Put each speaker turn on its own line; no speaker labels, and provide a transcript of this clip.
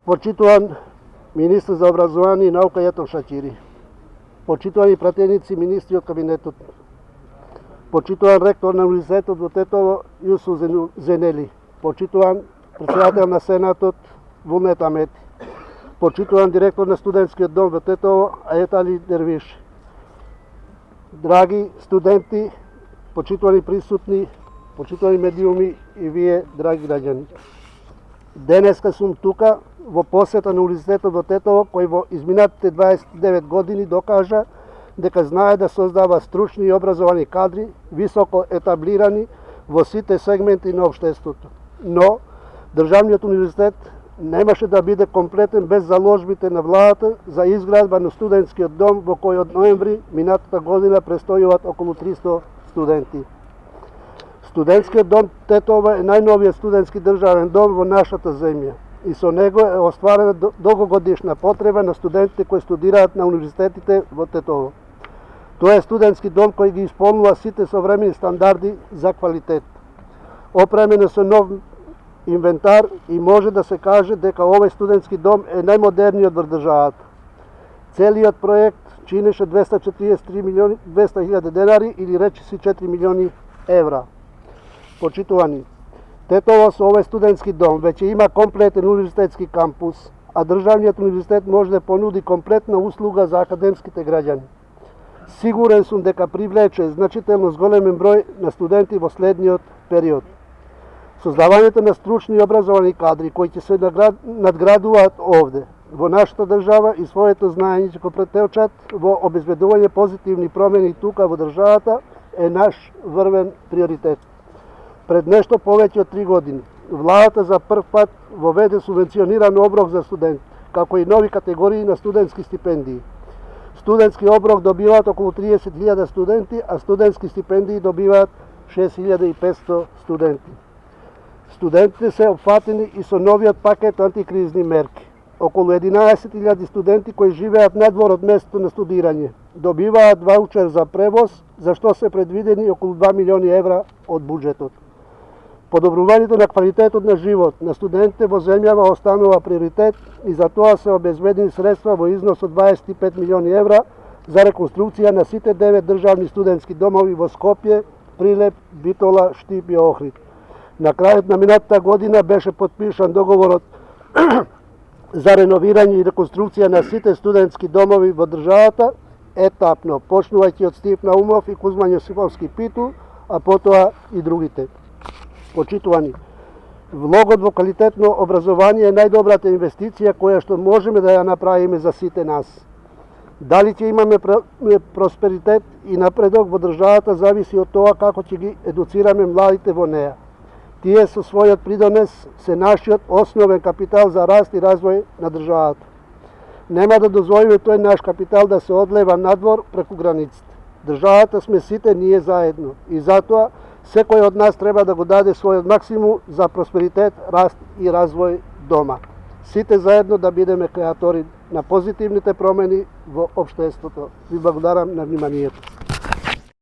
Почитуван министр за образование и наука Јатов Шаќири, почитувани пратеници министри од кабинетот, почитуван ректор на универзитетот во Тетово Јусуф Зенели, почитуван председател на Сенатот Вулнет Амети, почитуван директор на студентскиот дом во Тетово Ајет Али Дервиш. Драги студенти, почитувани присутни, почитувани медиуми и вие, драги граѓани. Денеска сум тука во посета на универзитетот во Тетово, кој во изминатите 29 години докажа дека знае да создава стручни и образовани кадри, високо етаблирани во сите сегменти на општеството. Но Државниот универзитет немаше да биде комплетен без заложбите на владата за изградба на студентскиот дом во кој од ноември минатата година престојуваат околу 300 студенти. Студентскиот дом Тетово е најновиот студентски државен дом во нашата земја и со него е остварена долгогодишна потреба на студентите кои студираат на универзитетите во Тетово. Тоа е студентски дом кој ги исполнува сите современи стандарди за квалитет. Опремен е со нов инвентар и може да се каже дека овој студентски дом е најмодерниот во државата. Целиот проект чинеше 243.200.000 денари или речиси 4 милиони евра. Почитувани, Тетово со овој студентски дом веќе има комплетен универзитетски кампус, а Државниот универзитет може да понуди комплетна услуга за академските граѓани. Сигурен сум дека привлече значително зголемен број на студенти во следниот период. Создавањето на стручни и образовани кадри кои ќе се надградуваат овде, во нашата држава и своето знаење ќе го претечат во обезбедување позитивни промени тука во државата е наш врвен приоритет. Пред нешто повеќе од 3 години, владата за прв пат воведе субвенциониран оброк за студенти, како и нови категории на студентски стипендии. Студентски оброк добиваат околу 30.000 студенти, а студентски стипендии добиваат 6.500 студенти. Студентите се опфатени и со новиот пакет антикризни мерки. Околу 11.000 студенти кои живеат надвор од местото на студирање добиваат ваучер за превоз, за што се предвидени околу 2 милиони евра од буџетот. Подобрувањето на квалитетот на живот на студентите во земјава останува приоритет и за тоа се обезбедени средства во износ од 25 милиони евра за реконструкција на сите 9 државни студентски домови во Скопје, Прилеп, Битола, Штип и Охрид. На крајот на минатата година беше подпишан договорот за реновирање и реконструкција на сите студентски домови во државата, етапно, почнувајќи од Стив Наумов и Кузман Јосифовски Питу, а потоа и другите. Почитувани, влогот во квалитетно образование е најдобрата инвестиција која што можеме да ја направиме за сите нас. Дали ќе имаме просперитет и напредок во државата зависи од тоа како ќе ги едуцираме младите во неа. Тие со својот придонес се нашиот основен капитал за раст и развој на државата. Нема да дозволиме тој наш капитал да се одлева надвор преку границите. Државата сме сите ние заедно и затоа секој од нас треба да го даде својот максимум за просперитет, раст и развој дома. Сите заедно да бидеме креатори на позитивните промени во општеството. Ви благодарам на вниманието.